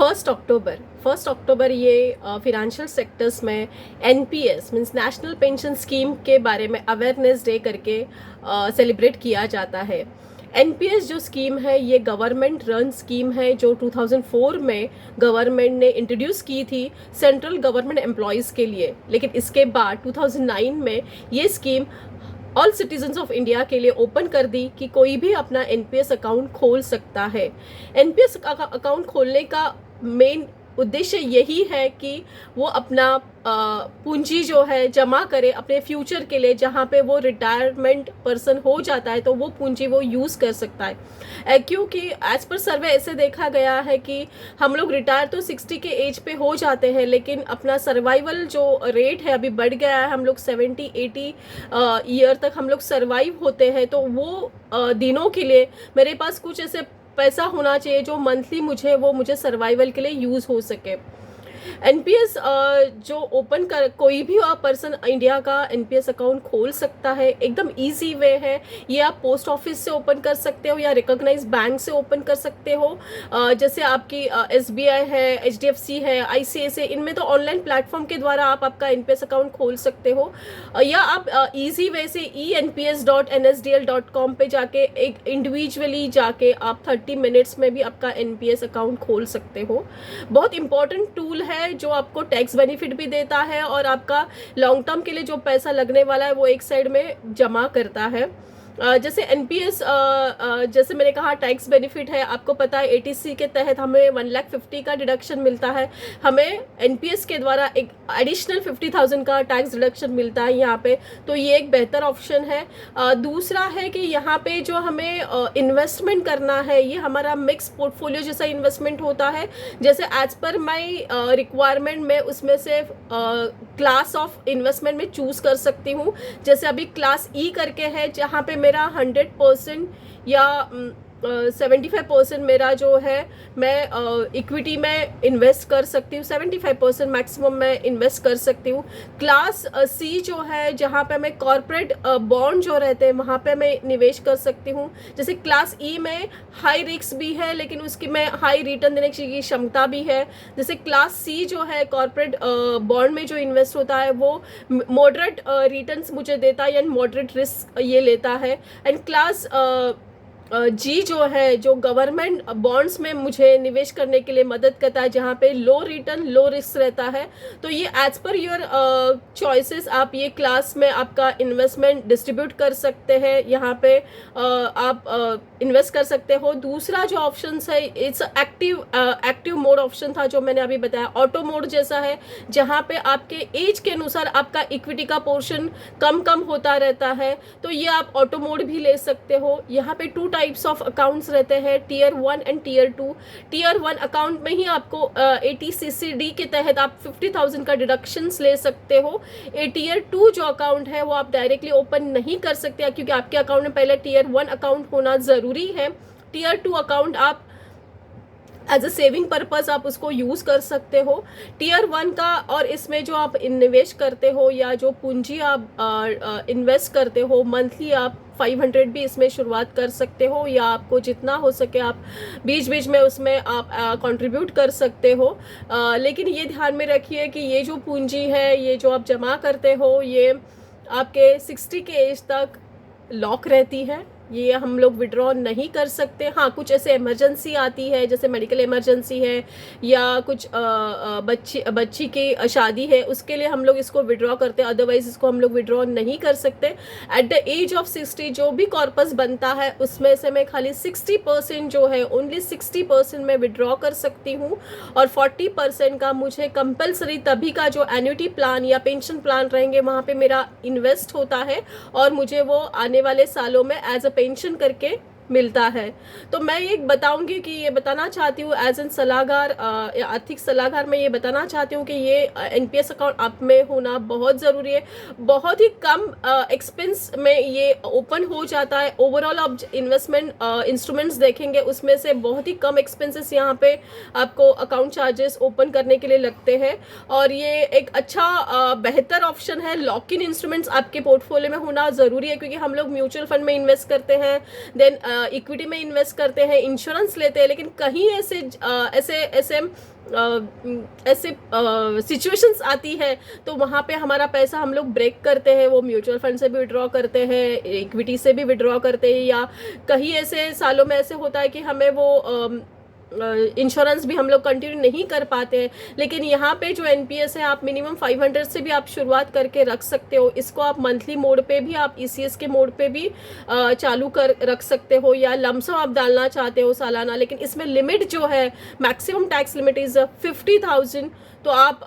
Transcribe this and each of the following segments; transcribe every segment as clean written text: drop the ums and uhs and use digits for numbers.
First October ये financial sectors में NPS means national pension scheme के बारे में अवेयरनेस डे करके सेलिब्रेट किया जाता है। एनपीएस जो स्कीम है ये गवर्नमेंट रन स्कीम है जो 2004 में गवर्नमेंट ने इंट्रोड्यूस की थी सेंट्रल गवर्नमेंट एम्प्लॉयज़ के लिए, लेकिन इसके बाद 2009 में ये scheme all citizens of India के लिए ओपन कर दी कि कोई भी अपना एनपीएस अकाउंट खोल सकता है। एनपीएस अकाउंट खोलने का मेन उद्देश्य यही है कि वो अपना पूंजी जो है जमा करे अपने फ्यूचर के लिए, जहाँ पे वो रिटायरमेंट पर्सन हो जाता है तो वो पूंजी वो यूज़ कर सकता है। क्योंकि एज पर सर्वे ऐसे देखा गया है कि हम लोग रिटायर तो 60 के एज पे हो जाते हैं, लेकिन अपना सर्वाइवल जो रेट है अभी बढ़ गया है। हम लोग 70-80 ईयर तक हम लोग सर्वाइव होते हैं, तो वो दिनों के लिए मेरे पास कुछ ऐसे पैसा होना चाहिए जो मंथली मुझे सर्वाइवल के लिए यूज़ हो सके। एनपीएस जो ओपन कर कोई भी पर्सन इंडिया का एनपीएस अकाउंट खोल सकता है। एकदम इजी वे है। ये आप पोस्ट ऑफिस से ओपन कर सकते हो या रिकॉग्नाइज बैंक से ओपन कर सकते हो। जैसे आपकी एसबीआई है, एचडीएफसी है, आईसीआईसीआई, इनमें तो ऑनलाइन प्लेटफॉर्म के द्वारा आप आपका एनपीएस अकाउंट खोल सकते हो। या आप इजी वे से enps.nsdl.com पे जाके एक इंडिविजुअली जाके आप 30 मिनट्स में भी आपका एनपीएस अकाउंट खोल सकते हो। बहुत इंपॉर्टेंट टूल है जो आपको टैक्स बेनिफिट भी देता है और आपका लॉन्ग टर्म के लिए जो पैसा लगने वाला है वो एक साइड में जमा करता है। जैसे एनपीएस जैसे मैंने कहा टैक्स बेनिफिट है। आपको पता है एटीसी के तहत हमें 1,50,000 का डिडक्शन मिलता है। हमें एनपीएस के द्वारा एक एडिशनल 50,000 का टैक्स डिडक्शन मिलता है यहाँ पे, तो ये एक बेहतर ऑप्शन है। दूसरा है कि यहाँ पे जो हमें इन्वेस्टमेंट करना है ये हमारा मिक्स पोर्टफोलियो जैसा इन्वेस्टमेंट होता है। जैसे एज पर माई रिक्वायरमेंट में उसमें से क्लास ऑफ इन्वेस्टमेंट में चूज़ कर सकती हूँ। जैसे अभी क्लास ई करके है जहाँ पे मेरा 100% या 75% मेरा जो है मैं इक्विटी में इन्वेस्ट कर सकती हूँ। 75% मैक्सिमम मैं इन्वेस्ट कर सकती हूँ। क्लास सी जो है जहाँ पे मैं कॉर्पोरेट बॉन्ड जो रहते हैं वहाँ पे मैं निवेश कर सकती हूँ। जैसे क्लास ई में हाई रिस्क भी है लेकिन उसकी मैं हाई रिटर्न देने की क्षमता भी है। जैसे क्लास सी जो है कॉर्पोरेट बॉन्ड में जो इन्वेस्ट होता है वो मॉडरेट रिटर्न्स मुझे देता है या मॉडरेट रिस्क ये लेता है। एंड क्लास जी जो है जो गवर्नमेंट बॉन्ड्स में मुझे निवेश करने के लिए मदद करता है, जहाँ पे लो रिटर्न लो रिस्क रहता है। तो ये एज पर योर चॉइसेस आप ये क्लास में आपका इन्वेस्टमेंट डिस्ट्रीब्यूट कर सकते हैं। यहाँ पे आप इन्वेस्ट कर सकते हो। दूसरा जो ऑप्शन है इट्स एक्टिव मोड ऑप्शन था जो मैंने अभी बताया। ऑटो मोड जैसा है जहाँ पे आपके एज के अनुसार आपका इक्विटी का पोर्शन कम होता रहता है, तो ये आप ऑटो मोड भी ले सकते हो। यहाँ पे 2 टाइप्स ऑफ अकाउंट्स रहते हैं, tier 1 and tier 2। Tier 1 account में ही आपको ATCCD के तहत आप 50,000 का डिडक्शंस ले सकते हो। टीयर 2 जो अकाउंट है वो आप डायरेक्टली ओपन नहीं कर सकते क्योंकि आपके अकाउंट में पहले टीयर 1 अकाउंट होना ज़रूरी है। टीयर 2 अकाउंट आप एज अ सेविंग पर्पज़ आप उसको यूज़ कर सकते हो। टीयर 1 का और इसमें जो आप निवेश करते हो या जो पूंजी आप इन्वेस्ट करते हो मंथली आप 500 भी इसमें शुरुआत कर सकते हो या आपको जितना हो सके आप बीच बीच में उसमें आप कंट्रीब्यूट कर सकते हो। लेकिन ये ध्यान में रखिए कि ये जो पूंजी है ये जो आप जमा करते हो ये आपके 60 के एज तक लॉक रहती है। ये हम लोग विड्रॉ नहीं कर सकते। हाँ, कुछ ऐसे इमरजेंसी आती है जैसे मेडिकल इमरजेंसी है या कुछ बच्ची की शादी है, उसके लिए हम लोग इसको विड्रॉ करते हैं, अदरवाइज इसको हम लोग विड्रॉ नहीं कर सकते। एट द एज ऑफ 60 जो भी कॉर्पस बनता है उसमें से मैं खाली 60% जो है ओनली 60% मैं विड्रॉ कर सकती हूँ और 40% का मुझे कंपलसरी तभी का जो एन्युटी प्लान या पेंशन प्लान रहेंगे वहाँ पे मेरा इन्वेस्ट होता है और मुझे वो आने वाले सालों में एज अ पेंशन करके मिलता है। तो मैं ये बताऊंगी कि ये बताना चाहती हूँ एज एन सलाहकार या आर्थिक सलाहकार मैं ये बताना चाहती हूँ कि ये एनपीएस अकाउंट आप में होना बहुत ज़रूरी है। बहुत ही कम एक्सपेंस में ये ओपन हो जाता है। ओवरऑल आप इन्वेस्टमेंट इंस्ट्रूमेंट्स देखेंगे उसमें से बहुत ही कम एक्सपेंसेस यहाँ पे आपको अकाउंट चार्जेस ओपन करने के लिए लगते हैं और ये एक अच्छा बेहतर ऑप्शन है। लॉक इन इंस्ट्रूमेंट्स आपके पोर्टफोलियो में होना ज़रूरी है क्योंकि हम लोग म्यूचुअल फंड में इन्वेस्ट करते हैं, देन इक्विटी में इन्वेस्ट करते हैं, इंश्योरेंस लेते हैं, लेकिन कहीं ऐसे सिचुएशंस आती है तो वहाँ पे हमारा पैसा हम लोग ब्रेक करते हैं, वो म्यूचुअल फंड से भी विड्रॉ करते हैं, इक्विटी से भी विड्रॉ करते हैं, या कहीं ऐसे सालों में ऐसे होता है कि हमें वो इंश्योरेंस भी हम लोग कंटिन्यू नहीं कर पाते हैं। लेकिन यहाँ पे जो एनपीएस है, आप मिनिमम 500 से भी आप शुरुआत करके रख सकते हो। इसको आप मंथली मोड पे भी, आप ईसीएस के मोड पे भी चालू कर रख सकते हो, या लमसम आप डालना चाहते हो सालाना। लेकिन इसमें लिमिट जो है, मैक्सिमम टैक्स लिमिट इज़ 50,000। तो आप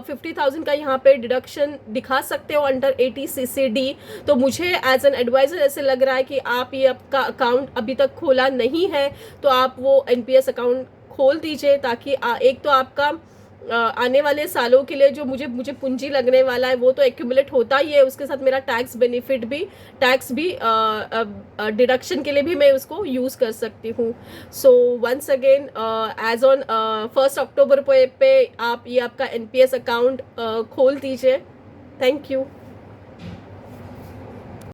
50,000 का यहाँ पे डिडक्शन दिखा सकते हो अंडर 80CCD। तो मुझे एज एन एडवाइज़र ऐसे लग रहा है कि आप ये आपका अकाउंट अभी तक खोला नहीं है तो आप वो एनपीएस अकाउंट खोल दीजिए, ताकि एक तो आपका आने वाले सालों के लिए जो मुझे पूंजी लगने वाला है वो तो एक्यूमुलेट होता ही है, उसके साथ मेरा टैक्स बेनिफिट भी, टैक्स भी डिडक्शन के लिए भी मैं उसको यूज़ कर सकती हूँ। So once again as on 1 October पे आप ये आपका एनपीएस अकाउंट खोल दीजिए। Thank you.